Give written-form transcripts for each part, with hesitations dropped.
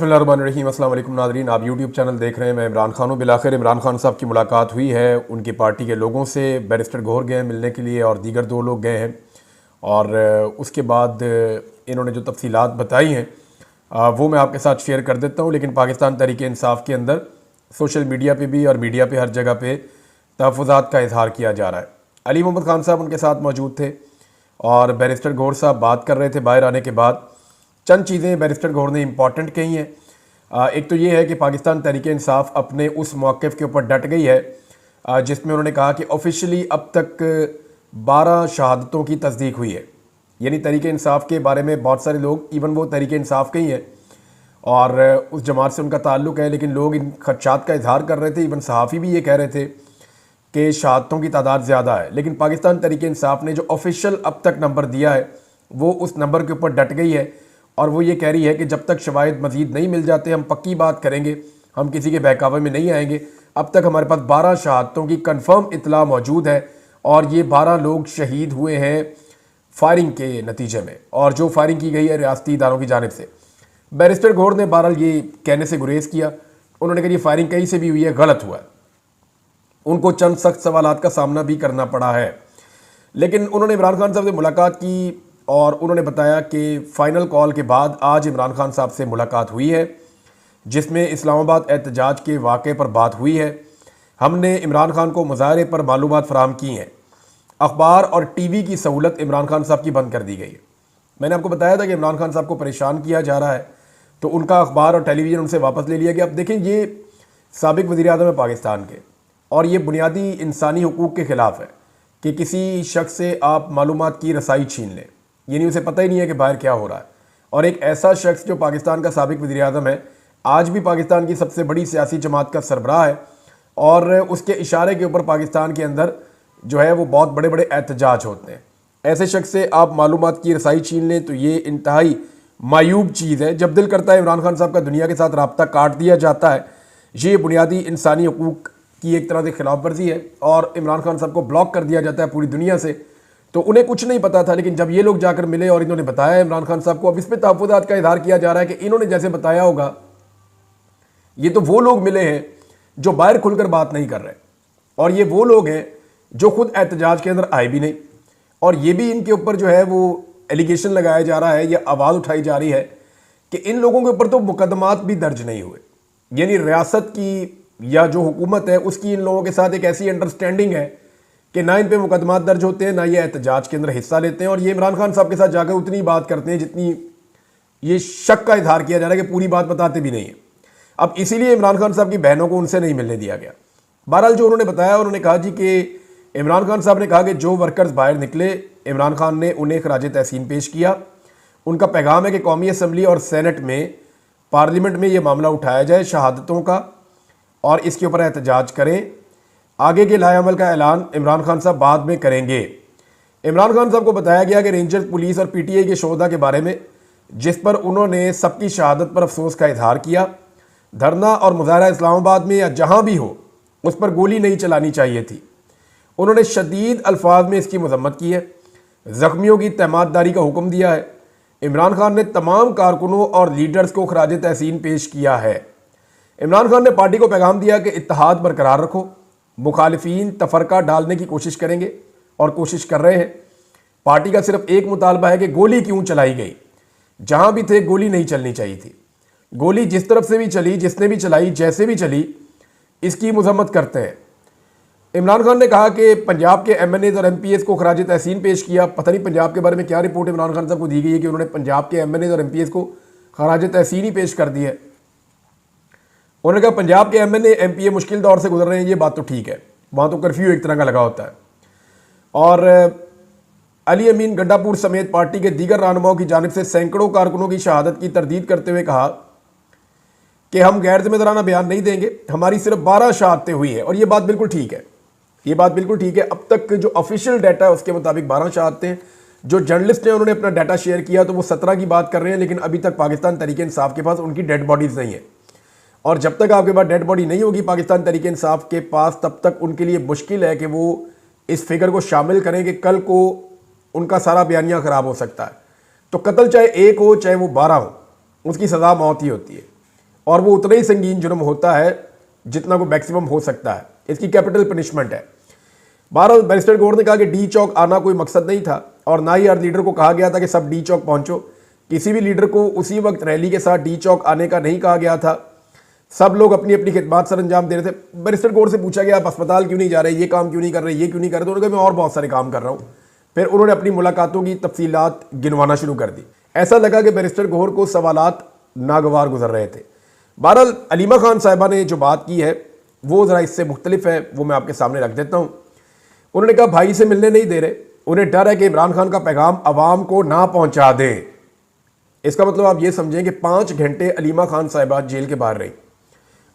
बिस्मिल्लाहिर्रहमानिर्रहीम। अस्सलाम वालेकुम नाज़रीन, आप यूट्यूब चैनल देख रहे हैं। मैं इमरान खान हूँ। बिलाखिर इमरान खान साहब की मुलाकात हुई है उनकी पार्टी के लोगों से। बैरिस्टर गौहर गए मिलने के लिए और दीगर दो लोग गए हैं और उसके बाद इन्होंने जो तफसीलात बताई हैं वो मैं आपके साथ शेयर कर देता हूँ। लेकिन पाकिस्तान तहरीक इंसाफ के अंदर सोशल मीडिया पर भी और मीडिया पर हर जगह पर तहफ़्फ़ुज़ात का इजहार किया जा रहा है। अली मोहम्मद खान साहब उनके साथ मौजूद थे और बैरिस्टर गौहर साहब बात कर रहे थे। बाहर आने के बाद चंद चीज़ें बैरिस्टर गौहर ने इंपॉर्टेंट कही हैं। एक तो ये है कि पाकिस्तान तहरीक इंसाफ अपने उस मौक़िफ़ के ऊपर डट गई है जिसमें उन्होंने कहा कि ऑफिशियली अब तक 12 शहादतों की तस्दीक हुई है। यानी तहरीक इंसाफ के बारे में बहुत सारे लोग, इवन वो तहरीक इंसाफ के ही हैं और उस जमात से उनका ताल्लुक़ है, लेकिन लोग इन खदशात का इजहार कर रहे थे। इवन सहाफ़ी भी ये कह रहे थे कि शहादतों की तादाद ज़्यादा है। लेकिन पाकिस्तान तहरीक इंसाफ ने जो ऑफिशियल अब तक नंबर दिया है वो उस नंबर के ऊपर डट गई है और वो ये कह रही है कि जब तक शवाहिद मज़ीद नहीं मिल जाते हम पक्की बात करेंगे, हम किसी के बहकावे में नहीं आएंगे। अब तक हमारे पास 12 शहादतों की कन्फर्म इतला मौजूद है और ये 12 लोग शहीद हुए हैं फायरिंग के नतीजे में, और जो फायरिंग की गई है रियासती इदारों की जानिब से। बैरिस्टर गौहर ने बहरहाल ये कहने से गुरेज किया। उन्होंने कहा ये फायरिंग कहीं से भी हुई है, गलत हुआ है। उनको चंद सख्त सवालात का सामना भी करना पड़ा है। लेकिन उन्होंने इमरान खान साहब से मुलाकात की और उन्होंने बताया कि फ़ाइनल कॉल के बाद आज इमरान खान साहब से मुलाकात हुई है जिसमें इस्लामाबाद एहतजाज के वाक़े पर बात हुई है। हमने इमरान खान को मुज़ाहरे पर मालूमात फ़राहम की हैं। अखबार और टीवी की सहूलत इमरान खान साहब की बंद कर दी गई है। मैंने आपको बताया था कि इमरान खान साहब को परेशान किया जा रहा है, तो उनका अखबार और टेलीविज़न उनसे वापस ले लिया गया। अब देखें, ये साबिक़ वज़ीर-ए-आज़म है पाकिस्तान के और ये बुनियादी इंसानी हुकूक़ के ख़िलाफ़ है कि किसी शख्स से आप मालूमात की रसाई छीन लें। यानी उसे पता ही नहीं है कि बाहर क्या हो रहा है। और एक ऐसा शख्स जो पाकिस्तान का साबिक़ वज़ीर-ए-आज़म है, आज भी पाकिस्तान की सबसे बड़ी सियासी जमात का सरबराह है और उसके इशारे के ऊपर पाकिस्तान के अंदर जो है वो बहुत बड़े बड़े एहतजाज होते हैं। ऐसे शख्स से आप मालूमात की रसाई छीन लें तो ये इंतहाई मायूब चीज़ है। जब दिल करता है इमरान खान साहब का दुनिया के साथ रब्ता काट दिया जाता है। ये बुनियादी इंसानी हुकूक़ की एक तरह से खिलाफ वर्जी है और इमरान खान साहब को ब्लॉक कर दिया जाता है पूरी दुनिया से। तो उन्हें कुछ नहीं पता था, लेकिन जब ये लोग जाकर मिले और इन्होंने बताया इमरान खान साहब को, अब इस पर तहफ़्फ़ुज़ात का इज़हार किया जा रहा है कि इन्होंने जैसे बताया होगा ये तो वो लोग मिले हैं जो बाहर खुलकर बात नहीं कर रहे, और ये वो लोग हैं जो खुद एहतजाज के अंदर आए भी नहीं। और ये भी इनके ऊपर जो है वो एलिगेशन लगाया जा रहा है या आवाज़ उठाई जा रही है कि इन लोगों के ऊपर तो मुकदमात भी दर्ज नहीं हुए। यानी रियासत की या जो हुकूमत है उसकी इन लोगों के साथ एक ऐसी अंडरस्टैंडिंग है कि ना इन पे मुकदमात दर्ज होते हैं, ना ये एहतजाज के अंदर हिस्सा लेते हैं। और ये इमरान खान साहब के साथ जाकर उतनी बात करते हैं जितनी ये शक का इजहार किया जा रहा है कि पूरी बात बताते भी नहीं है। अब इसीलिए इमरान खान साहब की बहनों को उनसे नहीं मिलने दिया गया। बहरहाल जो उन्होंने बताया, उन्होंने कहा जी कि इमरान खान साहब ने कहा कि जो वर्कर्स बाहर निकले, इमरान खान ने उन्हें खराज तहसीन पेश किया। उनका पैगाम है कि कौमी असम्बली और सेनेट में, पार्लियामेंट में यह मामला उठाया जाए शहादतों का और इसके ऊपर एहतजाज करें। आगे के लाएअमल का ऐलान इमरान खान साहब बाद में करेंगे। इमरान खान साहब को बताया गया कि रेंजर्स, पुलिस और पीटीआई के शोधा के बारे में जिस पर उन्होंने सबकी शहादत पर अफसोस का इजहार किया। धरना और मुजाहरा इस्लामाबाद में या जहां भी हो उस पर गोली नहीं चलानी चाहिए थी। उन्होंने शदीद अल्फाज में इसकी मजम्मत की है। ज़ख्मियों की तहमाददारी का हुक्म दिया है। इमरान खान ने तमाम कारकुनों और लीडर्स को खराज तहसीन पेश किया है। इमरान खान ने पार्टी को पैगाम दिया कि इत्तेहाद बरकरार रखो। मुखालिफिन तफरका डालने की कोशिश करेंगे और कोशिश कर रहे हैं। पार्टी का सिर्फ एक मुतालबा है कि गोली क्यों चलाई गई। जहां भी थे गोली नहीं चलनी चाहिए थी। गोली जिस तरफ से भी चली, जिसने भी चलाई, जैसे भी चली, इसकी मजम्मत करते हैं। इमरान खान ने कहा कि पंजाब के MNAs और MPs को खराज तहसीन पेश किया। पता नहीं पंजाब के बारे में क्या रिपोर्ट इमरान खान साहब को दी गई है कि उन्होंने पंजाब के MNAs और MPs को खराज तहसीन ही पेश कर दी है। उन्होंने कहा पंजाब के MNA MPA मुश्किल दौर से गुजर रहे हैं, ये बात तो ठीक है, वहाँ तो कर्फ्यू एक तरह का लगा होता है। और अली अमीन गड्डापुर समेत पार्टी के दीगर रहनुमाओं की जानिब से सैकड़ों कारकुनों की शहादत की तरदीद करते हुए कहा कि हम गैर जिम्मेदाराना बयान नहीं देंगे, हमारी सिर्फ 12 शहादतें हुई है। और ये बात बिल्कुल ठीक है, ये बात बिल्कुल ठीक है। अब तक जो ऑफिशियल डाटा है उसके मुताबिक 12 शहादतें। जो जर्नलिस्ट ने उन्होंने अपना डाटा शेयर किया तो वो 17 की बात कर रहे हैं, लेकिन अभी तक पाकिस्तान तहरीक इंसाफ के पास उनकी डेड बॉडीज़ नहीं है। और जब तक आपके पास डेड बॉडी नहीं होगी पाकिस्तान तहरीक इंसाफ के पास, तब तक उनके लिए मुश्किल है कि वो इस फिगर को शामिल करें कि कल को उनका सारा बयानिया ख़राब हो सकता है। तो कत्ल चाहे एक हो चाहे वो 12 हो, उसकी सज़ा मौत ही होती है। और वो उतना ही संगीन जुर्म होता है जितना को मैक्सिमम हो सकता है। इसकी कैपिटल पनिशमेंट है। बहरहाल बैरिस्टर गौहर ने कहा कि डी चौक आना कोई मकसद नहीं था और ना ही हर लीडर को कहा गया था कि सब डी चौक पहुंचो। किसी भी लीडर को उसी वक्त रैली के साथ डी चौक आने का नहीं कहा गया था। सब लोग अपनी अपनी खिदमत सर अंजाम दे रहे थे। बैरिस्टर गौहर से पूछा गया आप अस्पताल क्यों नहीं जा रहे, ये काम क्यों नहीं कर रहे, ये क्यों नहीं कर रहे, तो उन्होंने कहा मैं और बहुत सारे काम कर रहा हूँ। फिर उन्होंने अपनी मुलाकातों की तफसीलात गिनवाना शुरू कर दी। ऐसा लगा कि बैरिस्टर गौहर को सवालात नागवार गुजर रहे थे। बहरहाल अलीमा खान साहिबा ने जो बात की है वो ज़रा इससे मुख्तलिफ है, वो मैं आपके सामने रख देता हूँ। उन्होंने कहा भाई से मिलने नहीं दे रहे, उन्हें डर है कि इमरान खान का पैगाम अवाम को ना पहुँचा दें। इसका मतलब आप ये समझें कि 5 घंटे अलीमा खान साहिबा जेल के बाहर रही।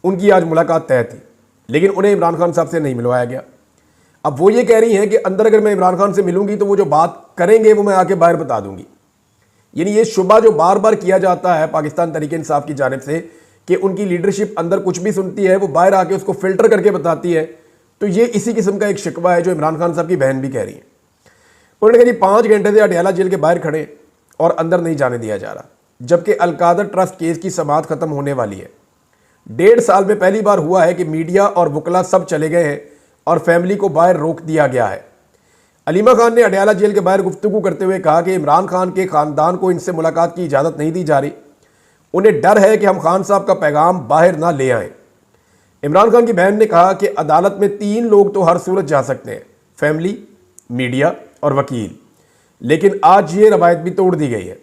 उनकी आज मुलाकात तय थी लेकिन उन्हें इमरान खान साहब से नहीं मिलवाया गया। अब वो ये कह रही हैं कि अंदर अगर मैं इमरान खान से मिलूंगी तो वो जो बात करेंगे वो मैं आके बाहर बता दूंगी। यानी ये शुबा जो बार बार किया जाता है पाकिस्तान तहरीक इंसाफ की जानिब से कि उनकी लीडरशिप अंदर कुछ भी सुनती है वो बाहर आके उसको फिल्टर करके बताती है, तो ये इसी किस्म का एक शिकवा है जो इमरान खान साहब की बहन भी कह रही है। उन्होंने कहा जी 5 घंटे से अडयाला जेल के बाहर खड़े और अंदर नहीं जाने दिया जा रहा, जबकि अलकादर ट्रस्ट केस की समाअत खत्म होने वाली है। 1.5 साल में पहली बार हुआ है कि मीडिया और वकला सब चले गए हैं और फैमिली को बाहर रोक दिया गया है। अलीमा खान ने अडयाला जेल के बाहर गुफ्तगू करते हुए कहा कि इमरान खान के ख़ानदान को इनसे मुलाकात की इजाज़त नहीं दी जा रही। उन्हें डर है कि हम खान साहब का पैगाम बाहर ना ले आएं। इमरान खान की बहन ने कहा कि अदालत में 3 लोग तो हर सूरत जा सकते हैं, फैमिली, मीडिया और वकील, लेकिन आज ये रवायत भी तोड़ दी गई है।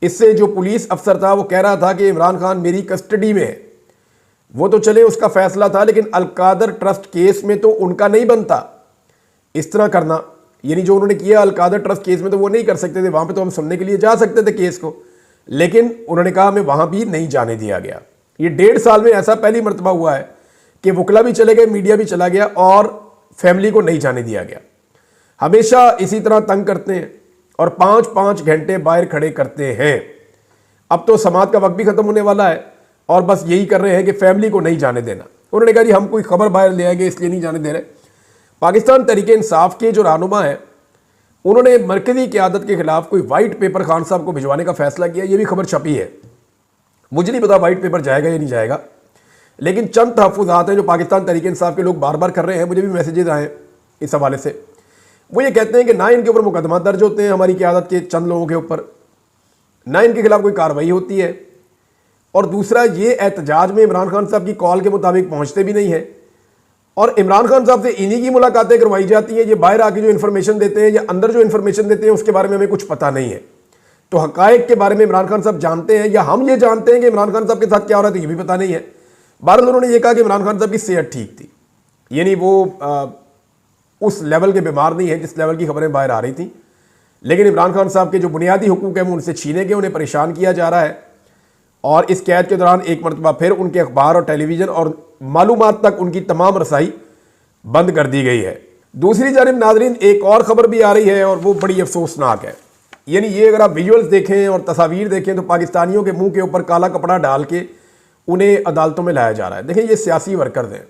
इससे जो पुलिस अफसर था वो कह रहा था कि इमरान खान मेरी कस्टडी में है। वो तो चले उसका फैसला था, लेकिन अलकादर ट्रस्ट केस में तो उनका नहीं बनता इस तरह करना। यानी जो उन्होंने किया अलकादर ट्रस्ट केस में तो वो नहीं कर सकते थे, वहां पे तो हम सुनने के लिए जा सकते थे केस को, लेकिन उन्होंने कहा हमें वहां भी नहीं जाने दिया गया। ये 1.5 साल में ऐसा पहली मरतबा हुआ है कि वकला भी चले गए, मीडिया भी चला गया और फैमिली को नहीं जाने दिया गया। हमेशा इसी तरह तंग करते हैं और 5-5 घंटे बाहर खड़े करते हैं। अब तो समाअत का वक्त भी खत्म होने वाला है और बस यही कर रहे हैं कि फैमिली को नहीं जाने देना। उन्होंने कहा जी हम कोई खबर बाहर ले आएंगे इसलिए नहीं जाने दे रहे। पाकिस्तान तहरीक इंसाफ के जो रहनुमा है उन्होंने मरकजी क़यादत के खिलाफ कोई वाइट पेपर खान साहब को भिजवाने का फैसला किया। ये भी खबर छपी है, मुझे नहीं पता वाइट पेपर जाएगा या नहीं जाएगा, लेकिन चंद तहफ़्फ़ुज़ात हैं जो पाकिस्तान तहरीक इंसाफ के लोग बार बार कर रहे हैं। मुझे भी मैसेजेस आए इस हवाले से। वो ये कहते हैं कि ना इनके ऊपर मुकदमा दर्ज होते हैं हमारी क़यादत के चंद लोगों के ऊपर, ना इनके खिलाफ कोई कार्रवाई होती है, और दूसरा ये एहतजाज में इमरान खान साहब की कॉल के मुताबिक पहुंचते भी नहीं है और इमरान खान साहब से इन्हीं की मुलाकातें करवाई जाती हैं। ये बाहर आके जो इन्फॉर्मेशन देते हैं या अंदर जो इन्फॉर्मेशन देते हैं उसके बारे में हमें कुछ पता नहीं है। तो हकायक के बारे में इमरान खान साहब जानते हैं या हम ये जानते हैं कि इमरान खान साहब के साथ क्या हो रहा था, ये भी पता नहीं है। बहरहाल उन्होंने ये कहा कि इमरान खान साहब की सेहत ठीक थी, यानी वो उस लेवल के बीमार नहीं है जिस लेवल की खबरें बाहर आ रही थी, लेकिन इमरान खान साहब के जो बुनियादी हुकूक हैं वो उनसे छीने गए, उन्हें परेशान किया जा रहा है। और इस कैद के दौरान एक मरतबा फिर उनके अखबार और टेलीविज़न और मालूमात तक उनकी तमाम रसाई बंद कर दी गई है। दूसरी जानिब नाजरीन एक और ख़बर भी आ रही है और वो बड़ी अफसोसनाक है। यानी ये अगर आप विजुअल्स देखें और तस्वीर देखें तो पाकिस्तानियों के मुंह के ऊपर काला कपड़ा डाल के उन्हें अदालतों में लाया जा रहा है। देखें ये सियासी वर्कर्स हैं,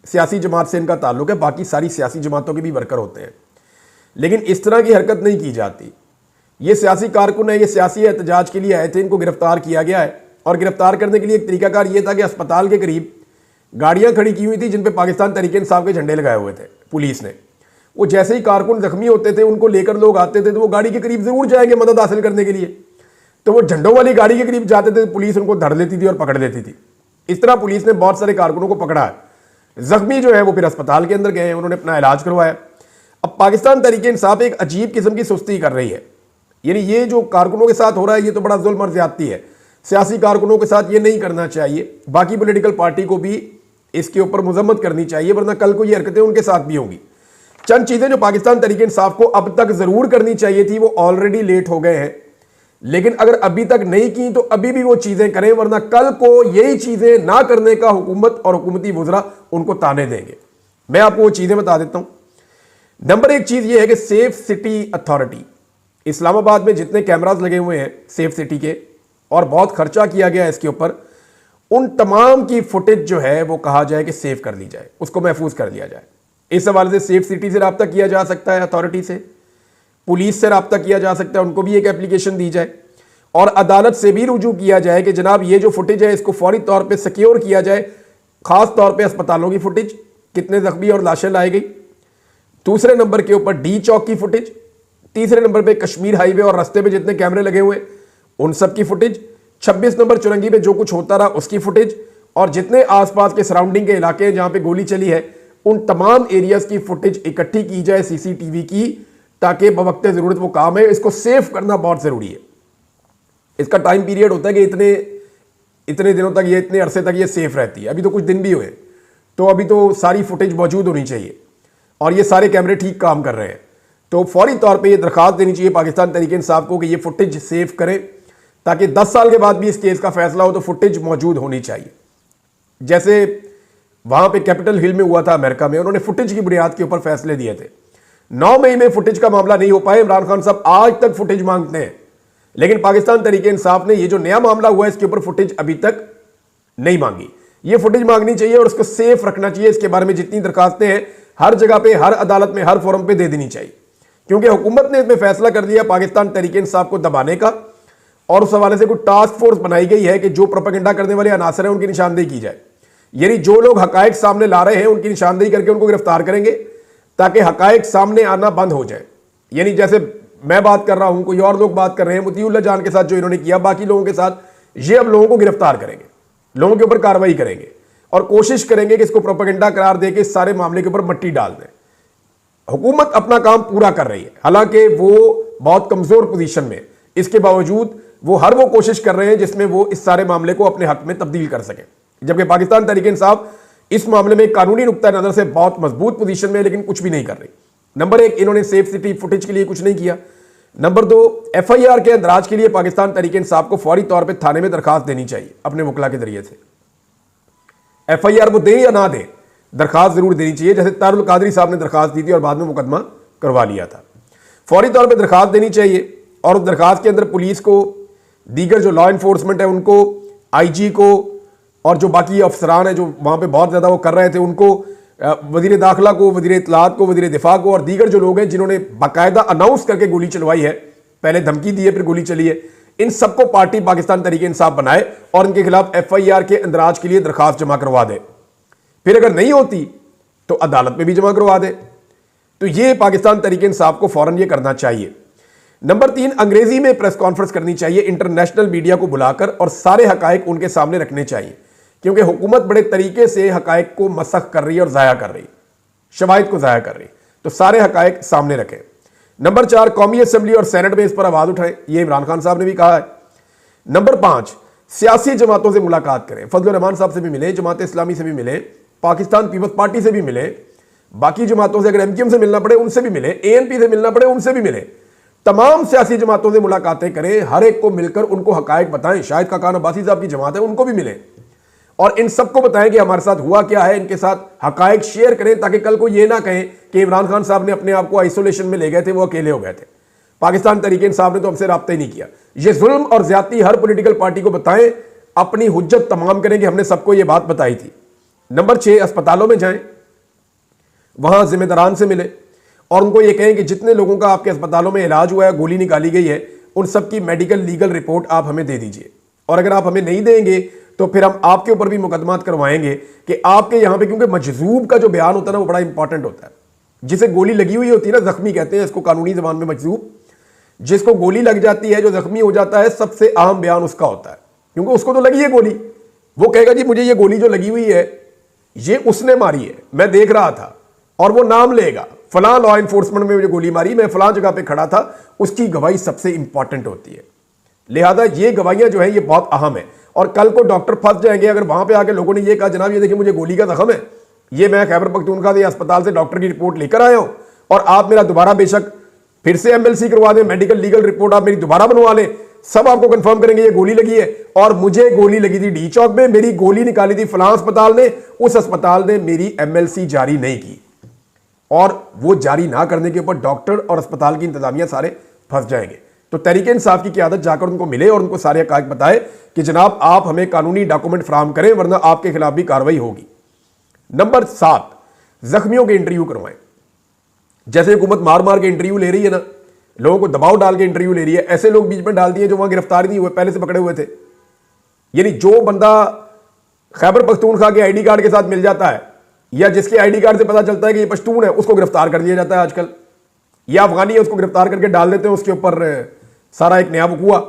सियासी जमात से इनका ताल्लुक है, बाकी सारी सियासी जमातों के भी वर्कर होते हैं, लेकिन इस तरह की हरकत नहीं की जाती। ये सियासी कारकुन है, ये सियासी एहतजाज के लिए आए थे, इनको गिरफ्तार किया गया है और गिरफ्तार करने के लिए एक तरीकाकार ये था कि अस्पताल के करीब गाड़ियां खड़ी की हुई थी जिन पे पाकिस्तान तहरीक इंसाफ के झंडे लगाए हुए थे पुलिस ने। वो जैसे ही कारकुन जख्मी होते थे उनको लेकर लोग आते थे तो वो गाड़ी के करीब जरूर जाएंगे मदद हासिल करने के लिए, तो वो झंडों वाली गाड़ी के करीब जाते थे, पुलिस उनको धर लेती थी और पकड़ लेती थी। इस तरह पुलिस ने बहुत सारे कारकुनों को पकड़ा है। जख्मी जो है वो फिर अस्पताल के अंदर गए हैं, उन्होंने अपना इलाज करवाया। अब पाकिस्तान तहरीक इंसाफ एक अजीब किस्म की सुस्ती कर रही है। यानी ये जो कारकुनों के साथ हो रहा है ये तो बड़ा जुल्म और ज्यादती है, सियासी कारकुनों के साथ ये नहीं करना चाहिए। बाकी पॉलिटिकल पार्टी को भी इसके ऊपर मजम्मत करनी चाहिए, वरना कल को ये हरकतें उनके साथ भी होंगी। चंद चीज़ें जो पाकिस्तान तहरीक इंसाफ को अब तक ज़रूर करनी चाहिए थी वो ऑलरेडी लेट हो गए हैं, लेकिन अगर अभी तक नहीं की तो अभी भी वो चीज़ें करें, वरना कल को यही चीज़ें ना करने का हुकूमत और हुकूमती वज़रा उनको ताने देंगे। मैं आपको वो चीज़ें बता देता हूँ। नंबर 1 चीज़ ये है कि सेफ सिटी अथॉरिटी, इस्लामाबाद में जितने कैमराज लगे हुए हैं सेफ सिटी के और बहुत खर्चा किया गया है इसके ऊपर, उन तमाम की फुटेज जो है वो कहा जाए कि सेव कर ली जाए, उसको महफूज कर लिया जाए। इस हवाले से सेफ सिटी से रब्ता किया जा सकता है, अथॉरिटी से, पुलिस से रब्ता किया जा सकता है, उनको भी एक एप्लीकेशन दी जाए और अदालत से भी रुजू किया जाए कि जनाब ये जो फुटेज है इसको फौरी तौर पे सिक्योर किया जाए, खास तौर पे अस्पतालों की फुटेज, कितने जख्मी और लाशें लाई गई। दूसरे नंबर के ऊपर डी चौक की फुटेज। तीसरे नंबर पे कश्मीर हाईवे और रास्ते पे जितने कैमरे लगे हुए उन सब की फुटेज। 26 नंबर चुरंगी पे जो कुछ होता रहा उसकी फुटेज, और जितने आसपास के सराउंडिंग के इलाके हैं जहां पे गोली चली है उन तमाम एरियाज की फुटेज इकट्ठी की जाए सीसीटीवी की, ताकि बवक्त जरूरत वो काम है। इसको सेव करना बहुत जरूरी है। इसका टाइम पीरियड होता है कि इतने दिनों तक, ये इतने अरसे तक ये सेफ रहती है। अभी तो कुछ दिन भी हुए, तो अभी तो सारी फुटेज मौजूद होनी चाहिए और ये सारे कैमरे ठीक काम कर रहे हैं। तो फौरी तौर पे ये दरखास्त देनी चाहिए पाकिस्तान तहरीक इंसाफ को कि ये फुटेज सेव करें, ताकि 10 साल के बाद भी इस केस का फैसला हो तो फुटेज मौजूद होनी चाहिए। जैसे वहां पे कैपिटल हिल में हुआ था अमेरिका में, उन्होंने फुटेज की बुनियाद के ऊपर फैसले दिए थे। 9 मई में फुटेज का मामला नहीं हो पाया। इमरान खान साहब आज तक फुटेज मांगते हैं, लेकिन पाकिस्तान तहरीक इंसाफ ने ये जो नया मामला हुआ है इसके ऊपर फुटेज अभी तक नहीं मांगी। ये फुटेज मांगनी चाहिए और उसको सेफ रखना चाहिए। इसके बारे में जितनी दरखास्तें हैं हर जगह पे, हर अदालत में, हर फोरम पे दे देनी चाहिए, क्योंकि हुकूमत ने इसमें फैसला कर दिया पाकिस्तान तहरीक इंसाफ को दबाने का, और उस हवाले से कोई टास्क फोर्स बनाई गई है कि जो प्रोपेगेंडा करने वाले अनासर हैं उनकी निशानदेही की जाए। यानी जो लोग हकायक सामने ला रहे हैं उनकी निशानदेही करके उनको गिरफ्तार करेंगे, ताकि हकायक सामने आना बंद हो जाए। यानी जैसे मैं बात कर रहा हूं, कोई और लोग बात कर रहे हैं, मुतीउल्लाह जान के साथ जो इन्होंने किया, बाकी लोगों के साथ, ये अब लोगों को गिरफ्तार करेंगे, लोगों के ऊपर कार्रवाई करेंगे और कोशिश करेंगे कि इसको प्रोपेगेंडा करार दे के इस सारे मामले के ऊपर मट्टी डाल दें। हुकूमत अपना काम पूरा कर रही है, हालांकि वो बहुत कमजोर पोजीशन में, इसके बावजूद वो हर वो कोशिश कर रहे हैं जिसमें वो इस सारे मामले को अपने हक में तब्दील कर सकें। जबकि पाकिस्तान तहरीक इंसाफ इस मामले में कानूनी नुक्ता नजर से बहुत मजबूत पोजीशन में, लेकिन कुछ भी नहीं कर रही। नंबर 1, इन्होंने सेफ सिटी फुटेज के लिए कुछ नहीं किया। नंबर 2, FIR के अंदराज के लिए पाकिस्तान तहरीक इंसाफ को फौरी तौर पर थाने में दरखास्त देनी चाहिए अपने वकला के जरिए से। FIR वो दे या ना दे, दरखास्त जरूर देनी चाहिए, जैसे तारुल कादरी साहब ने दरखास्त दी थी और बाद में मुकदमा करवा लिया था। फौरी तौर पर दरखास्त देनी चाहिए और उस दरखास्त के अंदर पुलिस को, दीगर जो लॉ इन्फोर्समेंट है उनको, IG को और जो बाकी अफसरान है जो वहां पे बहुत ज्यादा वो कर रहे थे उनको, वजीर दाखिला को, वजीर इत्तलात को, वजीर दिफा को और दीगर जो लोग हैं जिन्होंने बाकायदा अनाउंस करके गोली चलवाई है, पहले धमकी दी है फिर गोली चली है, इन सबको पार्टी पाकिस्तान तहरीक इंसाफ बनाए और इनके खिलाफ FIR के अंदराज के लिए दरखास्त जमा करवा दे। फिर अगर नहीं होती तो अदालत में भी जमा करवा दे। तो ये पाकिस्तान तहरीक इंसाफ को फौरन ये करना चाहिए। नंबर 3, अंग्रेजी में प्रेस कॉन्फ्रेंस करनी चाहिए, इंटरनेशनल मीडिया को बुलाकर, और सारे हकायक उनके सामने रखने चाहिए, क्योंकि हुकूमत बड़े तरीके से हकायक को मसख कर रही है और ज़ाया कर रही है, शवाहिद को ज़ाया कर रही है। तो सारे हकायक सामने रखें। नंबर 4, कौमी असम्बली और सेनेट में इस पर आवाज़ उठाएं, ये इमरान खान साहब ने भी कहा है। नंबर 5, सियासी जमातों से मुलाकात करें, फजल रहमान साहब से भी मिले, जमात इस्लामी से भी मिले, पाकिस्तान पीपल्स पार्टी से भी मिले, बाकी जमातों से अगर MQM से मिलना पड़े उनसे भी मिले, ANP से मिलना पड़े उनसे भी मिले, तमाम सियासी जमातों से मुलाकातें करें, हर एक को मिलकर उनको हकायक बताएं। शाहिद खाकान अब्बासी साहब की जमात है, उनको भी मिलें और इन सबको बताएं कि हमारे साथ हुआ क्या है, इनके साथ हकायक शेयर करें, ताकि कल को ये ना कहें कि इमरान खान साहब ने अपने आप को आइसोलेशन में ले गए थे, वो अकेले हो गए थे, पाकिस्तान तहरीक इंसाफ ने तो हमसे राब्ता ही नहीं किया। ये जुल्म और ज्यादती हर पॉलिटिकल पार्टी को बताएं, अपनी हुज्जत तमाम करें कि हमने सबको ये बात बताई थी। नंबर 6, अस्पतालों में जाएं, वहां जिम्मेदारान से मिले और उनको ये कहें कि जितने लोगों का आपके अस्पतालों में इलाज हुआ है, गोली निकाली गई है, उन सब की मेडिकल लीगल रिपोर्ट आप हमें दे दीजिए, और अगर आप हमें नहीं देंगे तो फिर हम आपके ऊपर भी मुकदमात करवाएंगे कि आपके यहां पे, क्योंकि मजजूब का जो बयान होता है ना वो बड़ा इंपॉर्टेंट होता है। जिसे गोली लगी हुई होती है ना, जख्मी कहते हैं इसको कानूनी जबान में मजजूब, जिसको गोली लग जाती है, जो जख्मी हो जाता है, सबसे अहम बयान उसका होता है, क्योंकि उसको तो लगी है गोली। वो कहेगा जी मुझे ये गोली जो लगी हुई है ये उसने मारी है, मैं देख रहा था, और वो नाम लेगा, फलां लॉ इन्फोर्समेंट में मुझे गोली मारी, मैं फलां जगह पे खड़ा था, उसकी गवाही सबसे इंपॉर्टेंट होती है। लिहाजा ये गवाहियां जो है ये बहुत अहम है। और कल को डॉक्टर फंस जाएंगे अगर वहां पे आके लोगों ने ये कहा जनाब ये देखिए मुझे गोली का जख्म है, ये मैं खैबर पख्तूनख्वा के अस्पताल से डॉक्टर की रिपोर्ट लेकर आया हूं, और आप मेरा दोबारा बेशक फिर से MLC करवा दें, मेडिकल लीगल रिपोर्ट आप मेरी दोबारा बनवा लें, सब आपको कंफर्म करेंगे ये गोली लगी है, और मुझे गोली लगी थी डी चौक में, मेरी गोली निकाली थी फलां अस्पताल ने, उस अस्पताल ने मेरी MLC जारी नहीं की, और वो जारी ना करने के ऊपर डॉक्टर और अस्पताल की इंतजामिया सारे फंस जाएंगे। तो तहरीक इंसाफ की क़यादत जाकर उनको मिले और उनको सारे हक़ाइक़ बताए कि जनाब आप हमें कानूनी डॉक्यूमेंट फराहम करें, वरना आपके खिलाफ भी कार्रवाई होगी। नंबर 7, जख्मियों के इंटरव्यू करवाएं। जैसे हुकूमत मार मार के इंटरव्यू ले रही है ना, लोगों को दबाव डाल के इंटरव्यू ले रही है। ऐसे लोग बीच में डाल दिए जो वहां गिरफ्तार नहीं हुए, पहले से पकड़े हुए थे। यानी जो बंदा खैबर पख्तूनख्वा के आईडी कार्ड के साथ मिल जाता है या जिसके आईडी कार्ड से पता चलता है कि ये पश्तून है, उसको गिरफ्तार कर दिया जाता है आजकल, या अफगानी है उसको गिरफ्तार करके डाल देते हैं उसके ऊपर सारा एक नया वकूआ।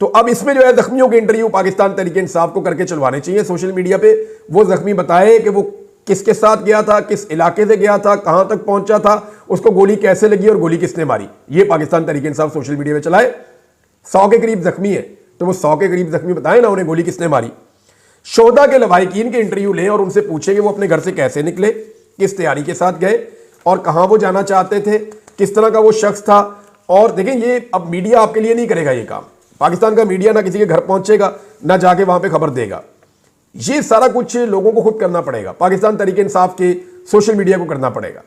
तो अब इसमें जो है जख्मियों के इंटरव्यू पाकिस्तान तहरीक इंसाफ को करके चलवाने चाहिए सोशल मीडिया पे। वो जख्मी बताए कि वो किसके साथ गया था, किस इलाके से गया था, कहां तक पहुंचा था, उसको गोली कैसे लगी और गोली किसने मारी। ये पाकिस्तान तहरीक इंसाफ सोशल मीडिया पे चलाए। 100 के करीब जख्मी है तो वो 100 के करीब जख्मी बताए ना उन्हें गोली किसने मारी। शोहदा के लवाहिकीन के इंटरव्यू लें और उनसे पूछें कि वो अपने घर से कैसे निकले, किस तैयारी के साथ गए और कहां वो जाना चाहते थे, किस तरह का वो शख्स था। और देखें, ये अब मीडिया आपके लिए नहीं करेगा ये काम। पाकिस्तान का मीडिया ना किसी के घर पहुंचेगा ना जाके वहां पे खबर देगा। ये सारा कुछ लोगों को खुद करना पड़ेगा, पाकिस्तान तहरीक इंसाफ के सोशल मीडिया को करना पड़ेगा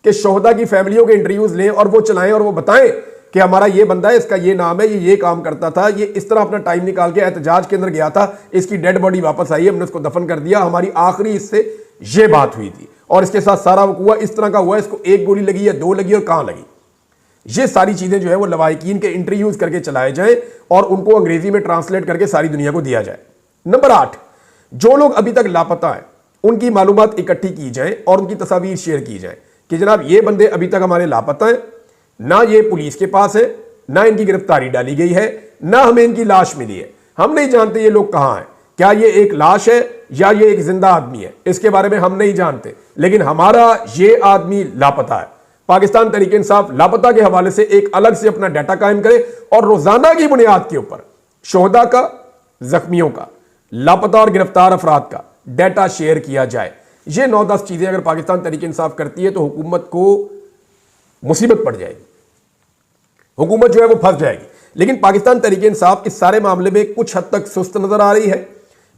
कि शोहदा की फैमिलियों के इंटरव्यूज लें और वो चलाएं और वो बताएं कि हमारा ये बंदा है, इसका ये नाम है, ये काम करता था, ये इस तरह अपना टाइम निकाल के एहतजाज के अंदर गया था, इसकी डेड बॉडी वापस आई है, हमने उसको दफन कर दिया, हमारी आखिरी इससे ये बात हुई थी और इसके साथ सारा वकूआ इस तरह का हुआ, इसको 1 गोली लगी या 2 लगी और कहां लगी। ये सारी चीजें जो है वो लवाहिकीन के इंटरव्यूज करके चलाए जाएं और उनको अंग्रेजी में ट्रांसलेट करके सारी दुनिया को दिया जाए। नंबर 8, जो लोग अभी तक लापता हैं उनकी मालूमात इकट्ठी की जाए और उनकी तस्वीर शेयर की जाए कि जनाब ये बंदे अभी तक हमारे लापता हैं, ना ये पुलिस के पास है, ना इनकी गिरफ्तारी डाली गई है, ना हमें इनकी लाश मिली है, हम नहीं जानते ये लोग कहां हैं, क्या ये एक लाश है या ये एक जिंदा आदमी है, इसके बारे में हम नहीं जानते, लेकिन हमारा ये आदमी लापता है। पाकिस्तान तहरीक इंसाफ लापता के हवाले से एक अलग से अपना डाटा कायम करे और रोजाना की बुनियाद के ऊपर शोहदा का, जख्मियों का, लापता और गिरफ्तार अफराद का डाटा शेयर किया जाए। ये 9-10 चीजें अगर पाकिस्तान तहरीक इंसाफ करती है तो हुकूमत को मुसीबत पड़ जाएगी, हुकूमत जो है वो फंस जाएगी। लेकिन पाकिस्तान तहरीक इंसाफ इस सारे मामले में कुछ हद तक सुस्त नजर आ रही है,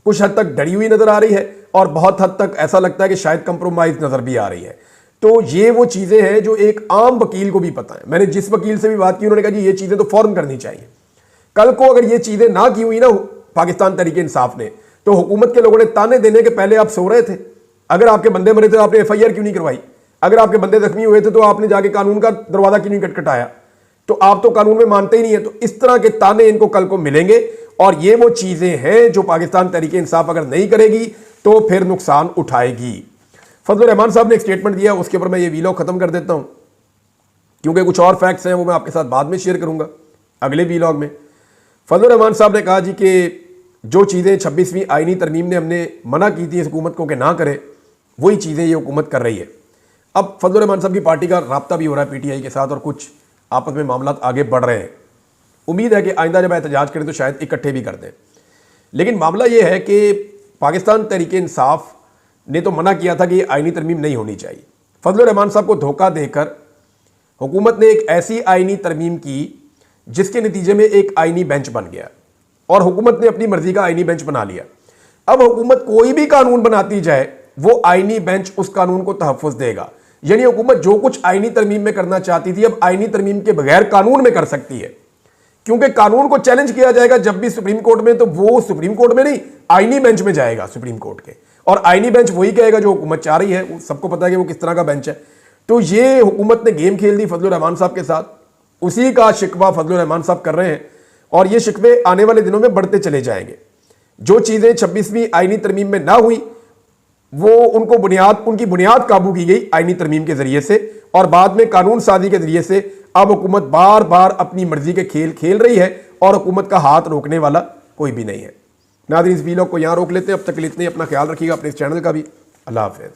कुछ हद तक डरी हुई नजर आ रही है और बहुत हद तक ऐसा लगता है कि शायद कंप्रोमाइज नजर भी आ रही है। तो ये वो चीजें हैं जो एक आम वकील को भी पता है। मैंने जिस वकील से भी बात की उन्होंने कहा जी ये चीजें तो फौरन करनी चाहिए। कल को अगर ये चीजें ना की हुई ना पाकिस्तान तहरीक इंसाफ ने, तो हुकूमत के लोगों ने ताने देने के पहले आप सो रहे थे। अगर आपके बंदे मरे थे तो आपने FIR क्यों नहीं करवाई? अगर आपके बंदे जख्मी हुए थे तो आपने जाके कानून का दरवाजा क्यों नहीं खटखटाया? तो आप तो कानून में मानते ही नहीं है। तो इस तरह के ताने इनको कल को मिलेंगे और ये वो चीजें हैं जो पाकिस्तान तहरीक इंसाफ अगर नहीं करेगी तो फिर नुकसान उठाएगी। फजलुर रहमान साहब ने एक स्टेटमेंट दिया, उसके ऊपर मैं ये वीलॉग खत्म कर देता हूं क्योंकि कुछ और फैक्ट्स हैं वो मैं आपके साथ बाद में शेयर करूंगा अगले वीलॉग में। फजलुर रहमान साहब ने कहा जी कि जो चीज़ें 26वीं आईनी तरमीम ने हमने मना की थी इस हुकूमत को कि ना करे, वही चीज़ें ये हुकूमत कर रही है। अब फजलुर रहमान साहब की पार्टी का राब्ता भी हो रहा है PTI के साथ और कुछ आपस में मामला आगे बढ़ रहे हैं। उम्मीद है कि आइंदा जब एहतजाज करें तो शायद इकट्ठे भी कर दें। लेकिन मामला ये है कि पाकिस्तान तहरीक इंसाफ ने तो मना किया था कि ये आईनी तरमीम नहीं होनी चाहिए। फजलुर रहमान साहब को धोखा देकर हुकूमत ने एक ऐसी आईनी तरमीम की जिसके नतीजे में एक आईनी बेंच बन गया और हुकूमत ने अपनी मर्जी का आईनी बेंच बना लिया। अब हुकूमत कोई भी कानून बनाती जाए वो आईनी बेंच उस कानून को तहफ़्फ़ुज़ देगा। यानी हुकूमत जो कुछ आईनी तरमीम में करना चाहती थी अब आईनी तरमीम के बगैर कानून में कर सकती है, क्योंकि कानून को चैलेंज किया जाएगा जब भी सुप्रीम कोर्ट में, तो वो सुप्रीम कोर्ट में नहीं आईनी बेंच में जाएगा सुप्रीम कोर्ट के, और आईनी बेंच वही कहेगा जो हुकूमत चाह रही है। सबको पता है कि वो किस तरह का बेंच है। तो ये हुकूमत ने गेम खेल दी फजलुर रहमान साहब के साथ, उसी का शिकवा फजलुर रहमान साहब कर रहे हैं और ये शिकवे आने वाले दिनों में बढ़ते चले जाएंगे। जो चीज़ें 26वीं आईनी तरमीम में ना हुई वो उनकी बुनियाद काबू की गई आईनी तरमीम के जरिए से और बाद में कानून साजी के जरिए से। अब हुकूमत बार बार अपनी मर्जी के खेल खेल रही है और हुकूमत का हाथ रोकने वाला कोई भी नहीं है। नाज़रीन, इस वीलॉग को यहाँ रोक लेते हैं। अब तक के लिए इतने, अपना ख्याल रखिएगा, अपने इस चैनल का भी। अल्लाह हाफ़िज़।